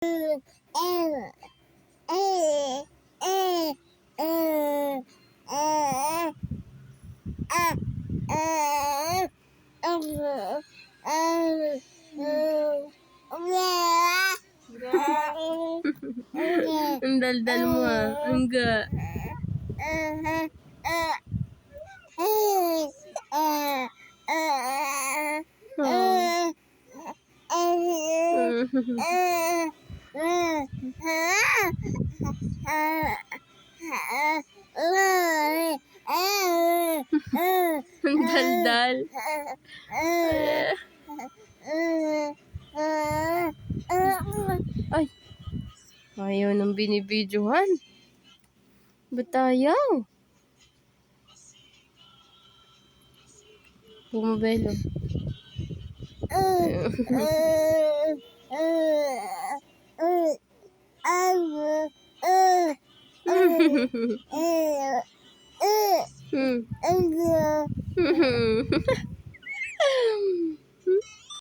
Ang daldal mo ah. Angga. Ang daldal. Ay. Ayaw nang binibidyohan. Ba't ayaw? Bumabelo.